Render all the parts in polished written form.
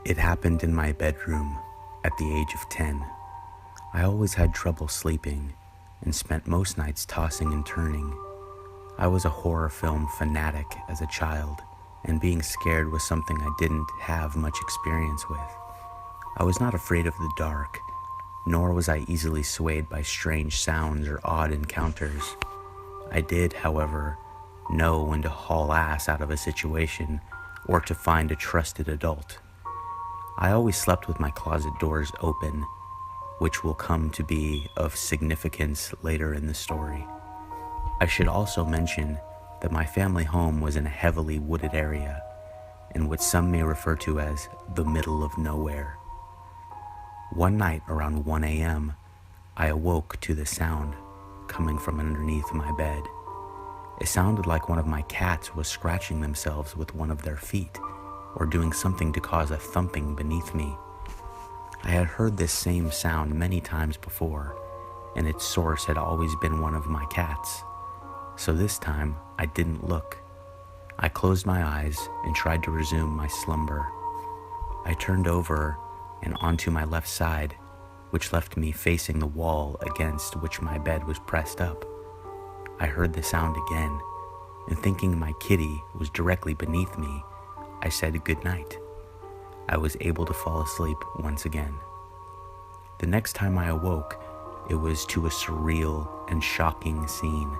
It happened in my bedroom at the age of 10. I always had trouble sleeping and spent most nights tossing and turning. I was a horror film fanatic as a child, and being scared was something I didn't have much experience with. I was not afraid of the dark, nor was I easily swayed by strange sounds or odd encounters. I did, however, know when to haul ass out of a situation or to find a trusted adult. I always slept with my closet doors open, which will come to be of significance later in the story. I should also mention that my family home was in a heavily wooded area, in what some may refer to as the middle of nowhere. One night around 1 a.m., I awoke to the sound coming from underneath my bed. It sounded like one of my cats was scratching themselves with one of their feet, or doing something to cause a thumping beneath me. I had heard this same sound many times before, and its source had always been one of my cats. So this time, I didn't look. I closed my eyes and tried to resume my slumber. I turned over and onto my left side, which left me facing the wall against which my bed was pressed up. I heard the sound again, and thinking my kitty was directly beneath me, I said good night. I was able to fall asleep once again. The next time I awoke, it was to a surreal and shocking scene.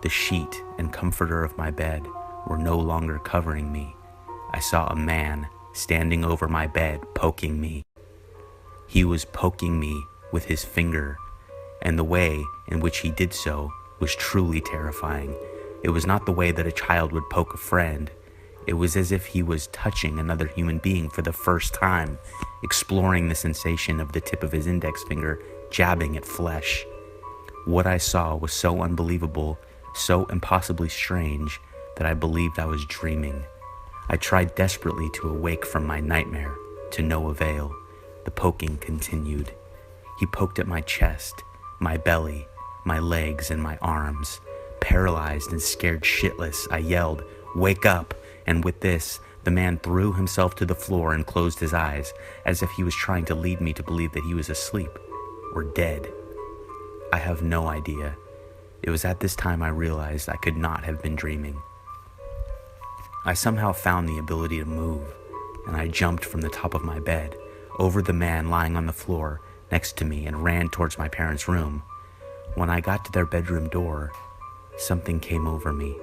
The sheet and comforter of my bed were no longer covering me. I saw a man standing over my bed poking me. He was poking me with his finger, and the way in which he did so was truly terrifying. It was not the way that a child would poke a friend. It was as if he was touching another human being for the first time, exploring the sensation of the tip of his index finger jabbing at flesh. What I saw was so unbelievable, so impossibly strange, that I believed I was dreaming. I tried desperately to awake from my nightmare, to no avail. The poking continued. He poked at my chest, my belly, my legs, and my arms. Paralyzed and scared shitless, I yelled, "Wake up!" And with this, the man threw himself to the floor and closed his eyes, as if he was trying to lead me to believe that he was asleep or dead. I have no idea. It was at this time I realized I could not have been dreaming. I somehow found the ability to move, and I jumped from the top of my bed, over the man lying on the floor next to me, and ran towards my parents' room. When I got to their bedroom door, something came over me.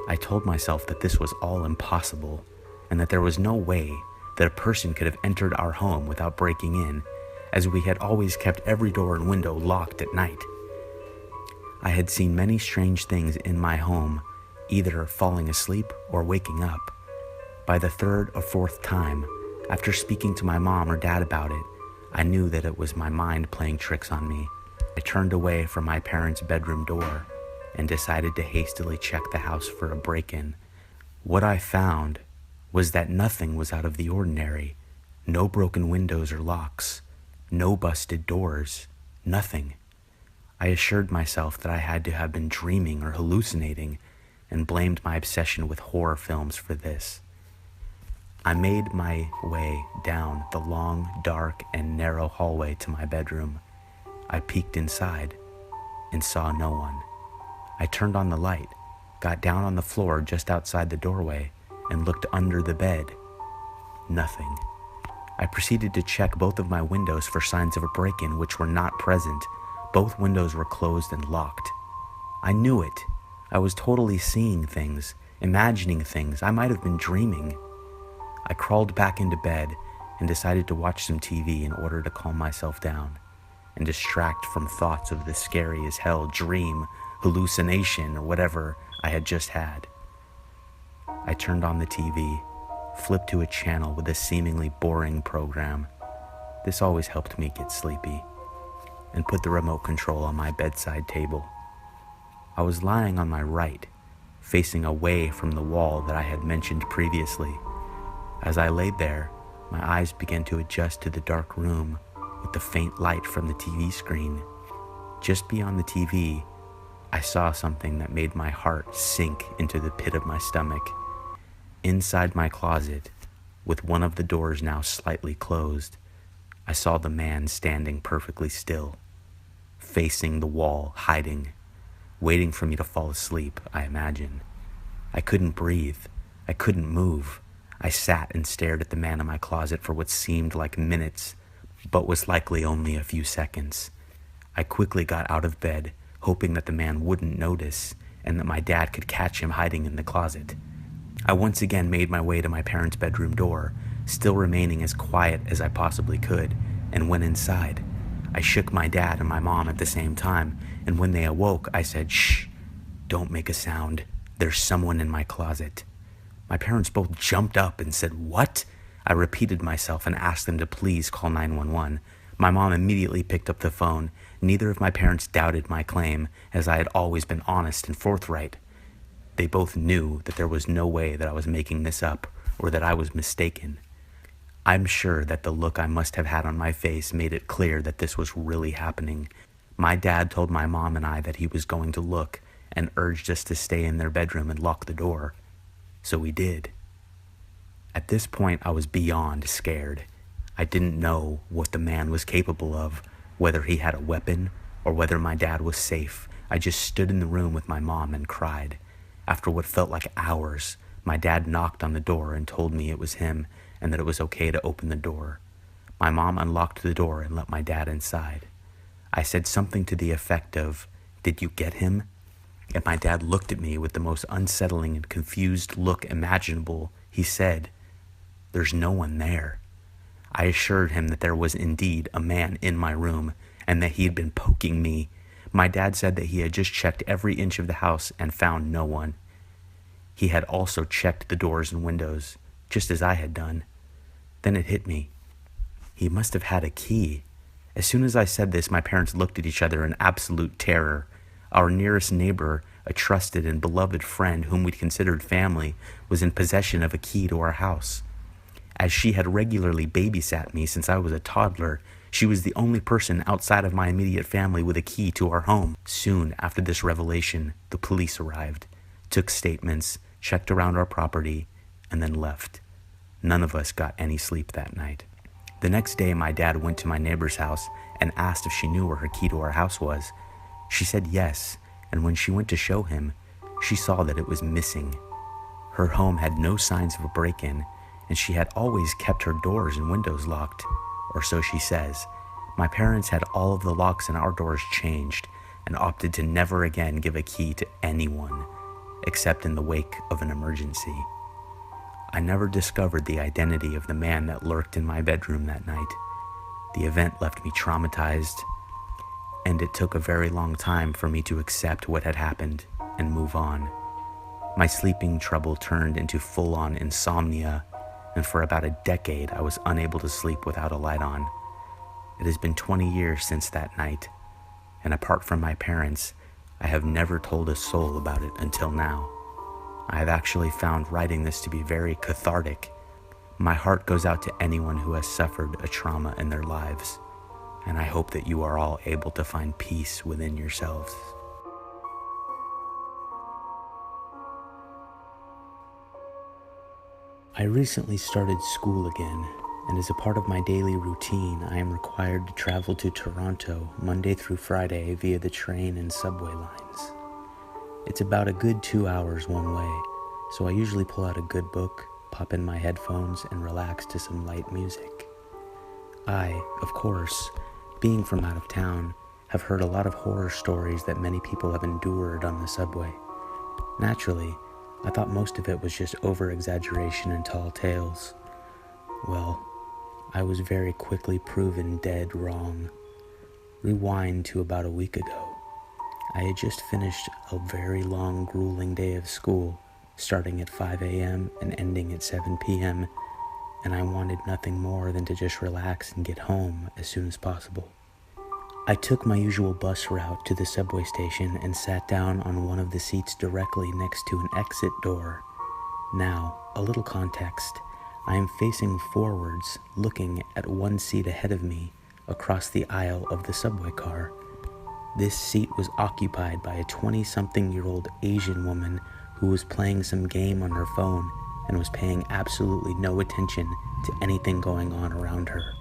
I told myself that this was all impossible, and that there was no way that a person could have entered our home without breaking in, as we had always kept every door and window locked at night. I had seen many strange things in my home, either falling asleep or waking up. By the third or fourth time, after speaking to my mom or dad about it, I knew that it was my mind playing tricks on me. I turned away from my parents' bedroom door and decided to hastily check the house for a break-in. What I found was that nothing was out of the ordinary. No broken windows or locks, no busted doors, nothing. I assured myself that I had to have been dreaming or hallucinating, and blamed my obsession with horror films for this. I made my way down the long, dark, and narrow hallway to my bedroom. I peeked inside and saw no one. I turned on the light, got down on the floor just outside the doorway, and looked under the bed. Nothing. I proceeded to check both of my windows for signs of a break-in, which were not present. Both windows were closed and locked. I knew it. I was totally seeing things, imagining things. I might have been dreaming. I crawled back into bed and decided to watch some TV in order to calm myself down and distract from thoughts of the scary as hell dream, hallucination, or whatever I had just had. I turned on the TV, flipped to a channel with a seemingly boring program. This always helped me get sleepy, and put the remote control on my bedside table. I was lying on my right, facing away from the wall that I had mentioned previously. As I laid there, my eyes began to adjust to the dark room with the faint light from the TV screen. Just beyond the TV, I saw something that made my heart sink into the pit of my stomach. Inside my closet, with one of the doors now slightly closed, I saw the man standing perfectly still, facing the wall, hiding, waiting for me to fall asleep, I imagine. I couldn't breathe. I couldn't move. I sat and stared at the man in my closet for what seemed like minutes, but was likely only a few seconds. I quickly got out of bed, hoping that the man wouldn't notice and that my dad could catch him hiding in the closet. I once again made my way to my parents' bedroom door, still remaining as quiet as I possibly could, and went inside. I shook my dad and my mom at the same time, and when they awoke, I said, "Shh, don't make a sound. There's someone in my closet." My parents both jumped up and said, "What?" I repeated myself and asked them to please call 911. My mom immediately picked up the phone. Neither of my parents doubted my claim, as I had always been honest and forthright. They both knew that there was no way that I was making this up or that I was mistaken. I'm sure that the look I must have had on my face made it clear that this was really happening. My dad told my mom and I that he was going to look and urged us to stay in their bedroom and lock the door. So we did. At this point, I was beyond scared. I didn't know what the man was capable of, whether he had a weapon or whether my dad was safe. I just stood in the room with my mom and cried. After what felt like hours, my dad knocked on the door and told me it was him and that it was okay to open the door. My mom unlocked the door and let my dad inside. I said something to the effect of, "Did you get him?" And my dad looked at me with the most unsettling and confused look imaginable. He said, "There's no one there." I assured him that there was indeed a man in my room and that he had been poking me. My dad said that he had just checked every inch of the house and found no one. He had also checked the doors and windows, just as I had done. Then it hit me. He must have had a key. As soon as I said this, my parents looked at each other in absolute terror. Our nearest neighbor, a trusted and beloved friend whom we'd considered family, was in possession of a key to our house. As she had regularly babysat me since I was a toddler, she was the only person outside of my immediate family with a key to our home. Soon after this revelation, the police arrived, took statements, checked around our property, and then left. None of us got any sleep that night. The next day, my dad went to my neighbor's house and asked if she knew where her key to our house was. She said yes, and when she went to show him, she saw that it was missing. Her home had no signs of a break-in, and she had always kept her doors and windows locked, or so she says. My parents had all of the locks in our doors changed and opted to never again give a key to anyone, except in the wake of an emergency. I never discovered the identity of the man that lurked in my bedroom that night. The event left me traumatized, and it took a very long time for me to accept what had happened and move on. My sleeping trouble turned into full-on insomnia, and for about a decade I was unable to sleep without a light on. It has been 20 years since that night, and apart from my parents, I have never told a soul about it until now. I have actually found writing this to be very cathartic. My heart goes out to anyone who has suffered a trauma in their lives, and I hope that you are all able to find peace within yourselves. I recently started school again, and as a part of my daily routine, I am required to travel to Toronto Monday through Friday via the train and subway lines. It's about a good 2 hours one way, so I usually pull out a good book, pop in my headphones, and relax to some light music. I, of course, being from out of town, have heard a lot of horror stories that many people have endured on the subway. Naturally, I thought most of it was just over-exaggeration and tall tales. Well, I was very quickly proven dead wrong. Rewind to about a week ago. I had just finished a very long, grueling day of school, starting at 5 a.m. and ending at 7 p.m., and I wanted nothing more than to just relax and get home as soon as possible. I took my usual bus route to the subway station and sat down on one of the seats directly next to an exit door. Now, a little context. I am facing forwards, looking at one seat ahead of me across the aisle of the subway car. This seat was occupied by a 20-something-year-old Asian woman who was playing some game on her phone and was paying absolutely no attention to anything going on around her.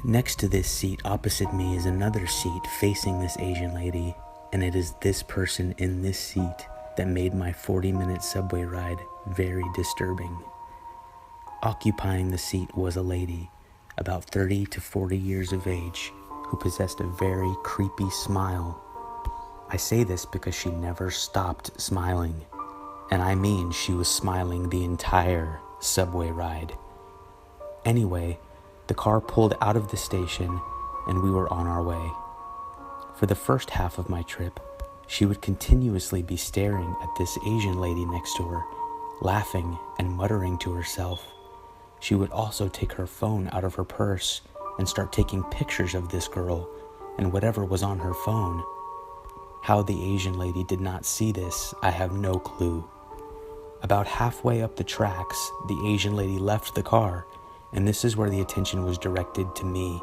Next to this seat opposite me is another seat facing this Asian lady, and it is this person in this seat that made my 40-minute subway ride very disturbing. Occupying the seat was a lady, about 30 to 40 years of age, who possessed a very creepy smile. I say this because she never stopped smiling, and I mean she was smiling the entire subway ride. Anyway, the car pulled out of the station and we were on our way. For the first half of my trip, she would continuously be staring at this Asian lady next to her, laughing and muttering to herself. She would also take her phone out of her purse and start taking pictures of this girl and whatever was on her phone. How the Asian lady did not see this, I have no clue. About halfway up the tracks, the Asian lady left the car, and this is where the attention was directed to me.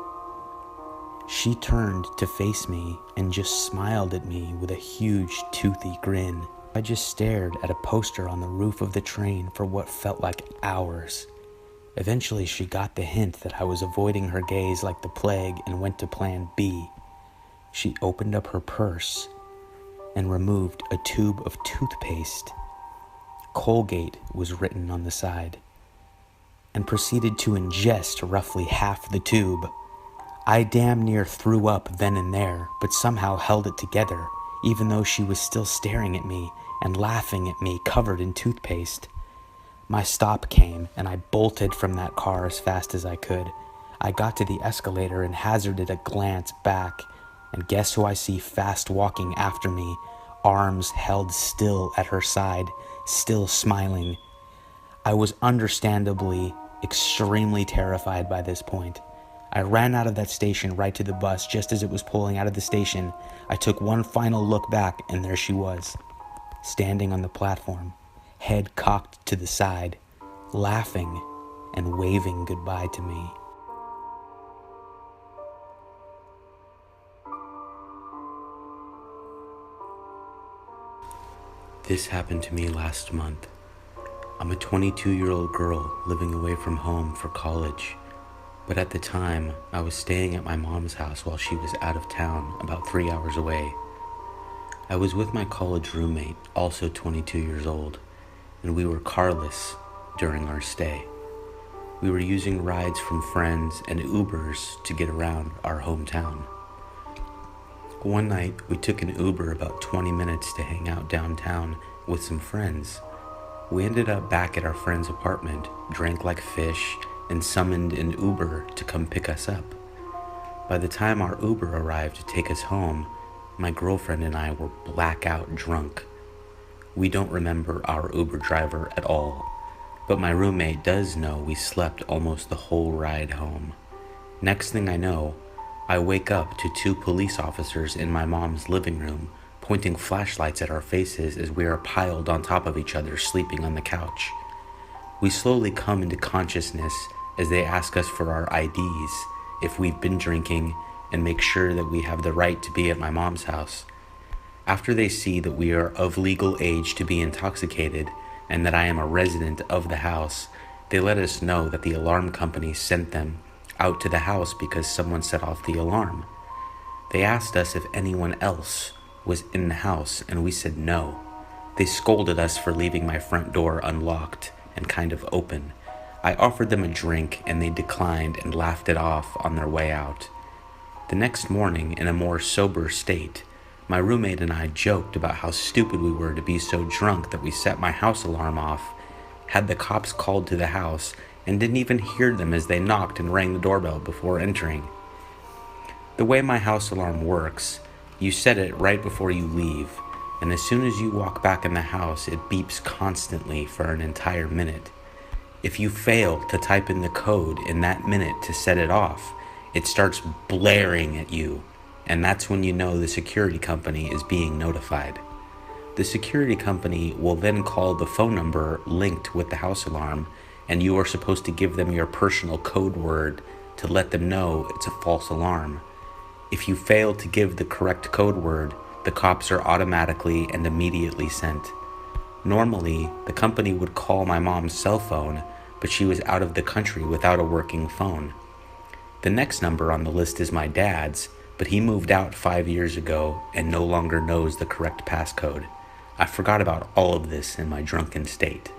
She turned to face me and just smiled at me with a huge toothy grin. I just stared at a poster on the roof of the train for what felt like hours. Eventually she got the hint that I was avoiding her gaze like the plague and went to plan B. She opened up her purse and removed a tube of toothpaste. Colgate was written on the side, and proceeded to ingest roughly half the tube. I damn near threw up then and there, but somehow held it together, even though she was still staring at me and laughing at me covered in toothpaste. My stop came, and I bolted from that car as fast as I could. I got to the escalator and hazarded a glance back, and guess who I see fast walking after me, arms held still at her side, still smiling. I was understandably extremely terrified by this point. I ran out of that station right to the bus just as it was pulling out of the station. I took one final look back, and there she was, standing on the platform, head cocked to the side, laughing and waving goodbye to me. This happened to me last month. I'm a 22-year-old girl living away from home for college, but at the time, I was staying at my mom's house while she was out of town, about 3 hours away. I was with my college roommate, also 22 years old, and we were carless during our stay. We were using rides from friends and Ubers to get around our hometown. One night, we took an Uber about 20 minutes to hang out downtown with some friends. We ended up back at our friend's apartment, drank like fish, and summoned an Uber to come pick us up. By the time our Uber arrived to take us home, my girlfriend and I were blackout drunk. We don't remember our Uber driver at all, but my roommate does know we slept almost the whole ride home. Next thing I know, I wake up to 2 police officers in my mom's living room pointing flashlights at our faces as we are piled on top of each other sleeping on the couch. We slowly come into consciousness as they ask us for our IDs, if we've been drinking, and make sure that we have the right to be at my mom's house. After they see that we are of legal age to be intoxicated and that I am a resident of the house, they let us know that the alarm company sent them out to the house because someone set off the alarm. They asked us if anyone else was in the house, and we said no. They scolded us for leaving my front door unlocked and kind of open. I offered them a drink and they declined and laughed it off on their way out. The next morning, in a more sober state, my roommate and I joked about how stupid we were to be so drunk that we set my house alarm off, had the cops called to the house, and didn't even hear them as they knocked and rang the doorbell before entering. The way my house alarm works, you set it right before you leave, and as soon as you walk back in the house, it beeps constantly for an entire minute. If you fail to type in the code in that minute to set it off, it starts blaring at you, and that's when you know the security company is being notified. The security company will then call the phone number linked with the house alarm, and you are supposed to give them your personal code word to let them know it's a false alarm. If you fail to give the correct code word, the cops are automatically and immediately sent. Normally, the company would call my mom's cell phone, but she was out of the country without a working phone. The next number on the list is my dad's, but he moved out 5 years ago and no longer knows the correct passcode. I forgot about all of this in my drunken state.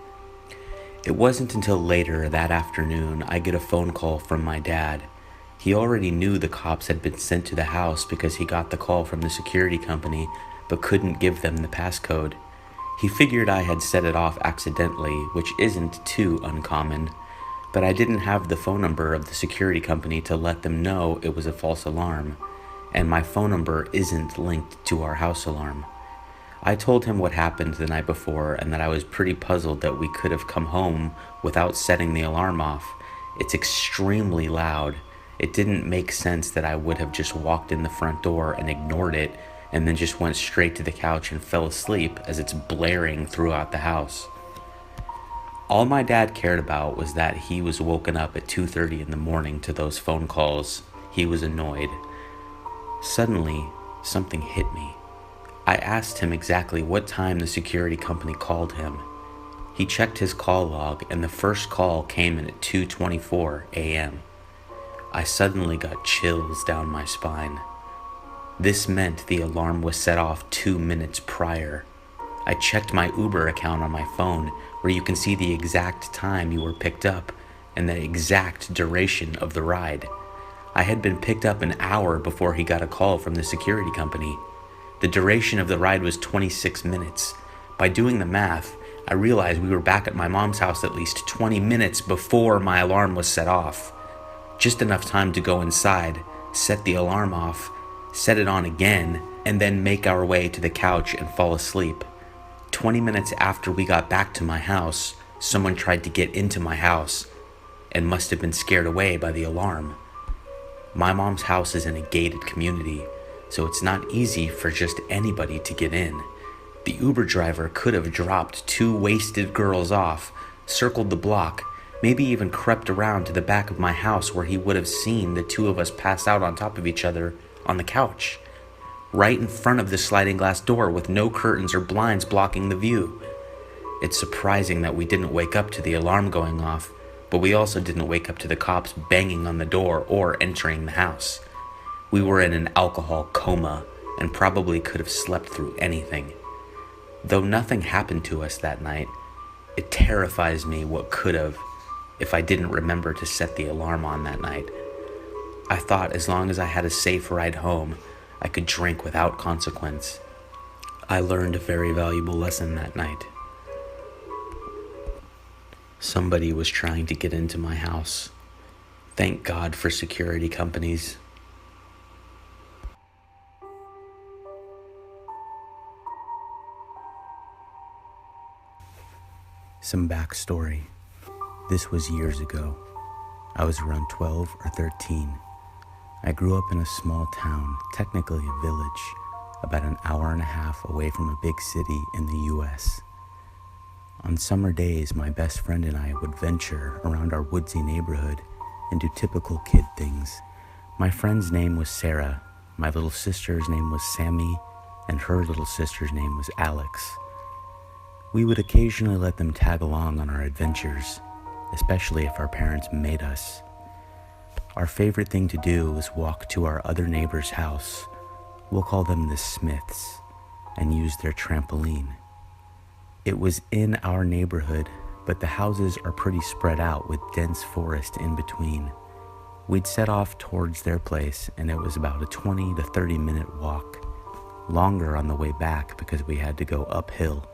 It wasn't until later that afternoon I get a phone call from my dad. He already knew the cops had been sent to the house because he got the call from the security company but couldn't give them the passcode. He figured I had set it off accidentally, which isn't too uncommon, but I didn't have the phone number of the security company to let them know it was a false alarm, and my phone number isn't linked to our house alarm. I told him what happened the night before and that I was pretty puzzled that we could have come home without setting the alarm off. It's extremely loud. It didn't make sense that I would have just walked in the front door and ignored it and then just went straight to the couch and fell asleep as it's blaring throughout the house. All my dad cared about was that he was woken up at 2:30 in the morning to those phone calls. He was annoyed. Suddenly, something hit me. I asked him exactly what time the security company called him. He checked his call log and the first call came in at 2:24 a.m. I suddenly got chills down my spine. This meant the alarm was set off 2 minutes prior. I checked my Uber account on my phone where you can see the exact time you were picked up and the exact duration of the ride. I had been picked up an hour before he got a call from the security company. The duration of the ride was 26 minutes. By doing the math, I realized we were back at my mom's house at least 20 minutes before my alarm was set off. Just enough time to go inside, set the alarm off, set it on again, and then make our way to the couch and fall asleep. 20 minutes after we got back to my house, someone tried to get into my house and must have been scared away by the alarm. My mom's house is in a gated community, so it's not easy for just anybody to get in. The Uber driver could have dropped 2 wasted girls off, circled the block, maybe even crept around to the back of my house where he would have seen the 2 of us pass out on top of each other on the couch, right in front of the sliding glass door with no curtains or blinds blocking the view. It's surprising that we didn't wake up to the alarm going off, but we also didn't wake up to the cops banging on the door or entering the house. We were in an alcohol coma and probably could have slept through anything. Though nothing happened to us that night, it terrifies me what could have if I didn't remember to set the alarm on that night. I thought as long as I had a safe ride home, I could drink without consequence. I learned a very valuable lesson that night. Somebody was trying to get into my house. Thank God for security companies. Some backstory. This was years ago. I was around 12 or 13. I grew up in a small town, technically a village, about an hour and a half away from a big city in the US. On summer days, my best friend and I would venture around our woodsy neighborhood and do typical kid things. My friend's name was Sarah, my little sister's name was Sammy, and her little sister's name was Alex. We would occasionally let them tag along on our adventures, especially if our parents made us. Our favorite thing to do was walk to our other neighbor's house, we'll call them the Smiths, and use their trampoline. It was in our neighborhood, but the houses are pretty spread out with dense forest in between. We'd set off towards their place, and it was about a 20 to 30 minute walk, longer on the way back because we had to go uphill.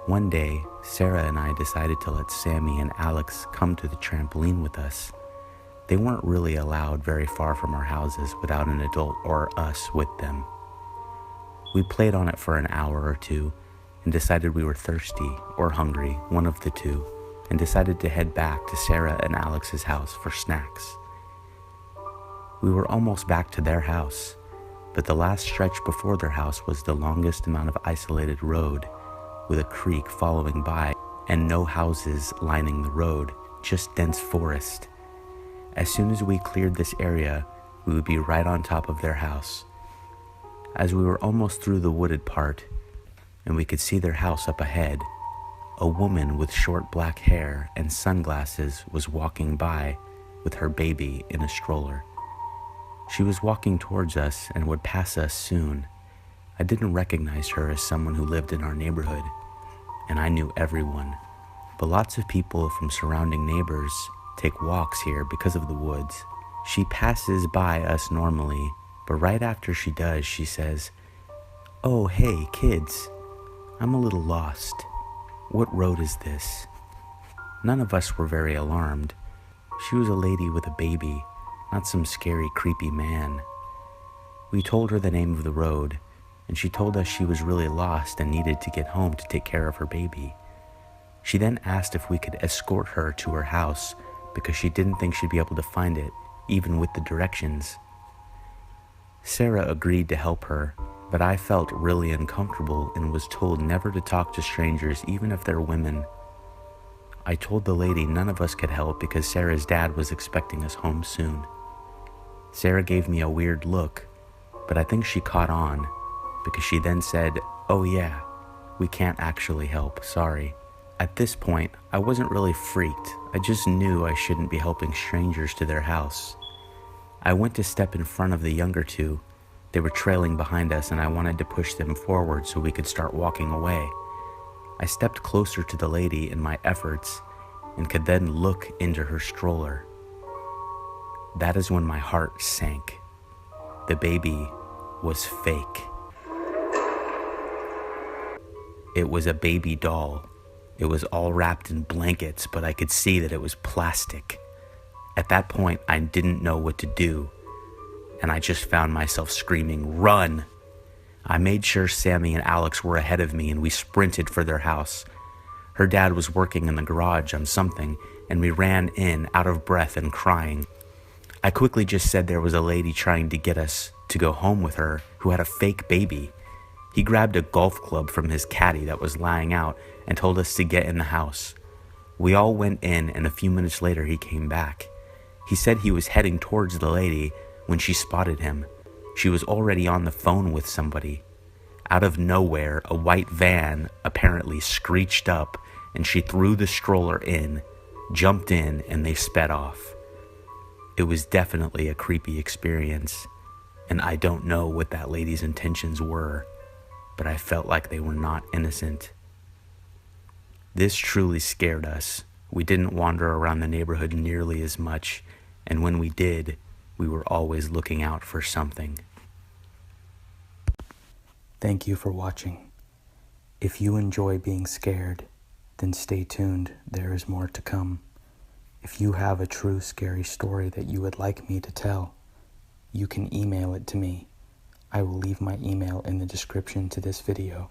One day, Sarah and I decided to let Sammy and Alex come to the trampoline with us. They weren't really allowed very far from our houses without an adult or us with them. We played on it for an hour or two and decided we were thirsty or hungry, one of the two, and decided to head back to Sarah and Alex's house for snacks. We were almost back to their house, but the last stretch before their house was the longest amount of isolated road, with a creek following by and no houses lining the road, just dense forest. As soon as we cleared this area, we would be right on top of their house. As we were almost through the wooded part, and we could see their house up ahead. A woman with short black hair and sunglasses was walking by with her baby in a stroller. She was walking towards us and would pass us soon. I didn't recognize her as someone who lived in our neighborhood, and I knew everyone. But lots of people from surrounding neighbors take walks here because of the woods. She passes by us normally, but right after she does, she says, "Oh, hey, kids, I'm a little lost. What road is this?" None of us were very alarmed. She was a lady with a baby, not some scary, creepy man. We told her the name of the road, and she told us she was really lost and needed to get home to take care of her baby. She then asked if we could escort her to her house because she didn't think she'd be able to find it, even with the directions. Sarah agreed to help her, but I felt really uncomfortable and was told never to talk to strangers, even if they're women. I told the lady none of us could help because Sarah's dad was expecting us home soon. Sarah gave me a weird look, but I think she caught on because she then said, "Oh yeah, we can't actually help, sorry." At this point, I wasn't really freaked. I just knew I shouldn't be helping strangers to their house. I went to step in front of the younger two. They were trailing behind us and I wanted to push them forward so we could start walking away. I stepped closer to the lady in my efforts and could then look into her stroller. That is when my heart sank. The baby was fake. It was a baby doll. It was all wrapped in blankets, but I could see that it was plastic. At that point, I didn't know what to do, and I just found myself screaming, "Run!" I made sure Sammy and Alex were ahead of me, and we sprinted for their house. Her dad was working in the garage on something, and we ran in, out of breath and crying. I quickly just said there was a lady trying to get us to go home with her who had a fake baby. He grabbed a golf club from his caddy that was lying out and told us to get in the house. We all went in, and a few minutes later he came back. He said he was heading towards the lady when she spotted him. She was already on the phone with somebody. Out of nowhere, a white van apparently screeched up, and she threw the stroller in, jumped in, and they sped off. It was definitely a creepy experience, and I don't know what that lady's intentions were, but I felt like they were not innocent. This truly scared us. We didn't wander around the neighborhood nearly as much, and when we did, we were always looking out for something. Thank you for watching. If you enjoy being scared, then stay tuned. There is more to come. If you have a true scary story that you would like me to tell, you can email it to me. I will leave my email in the description to this video.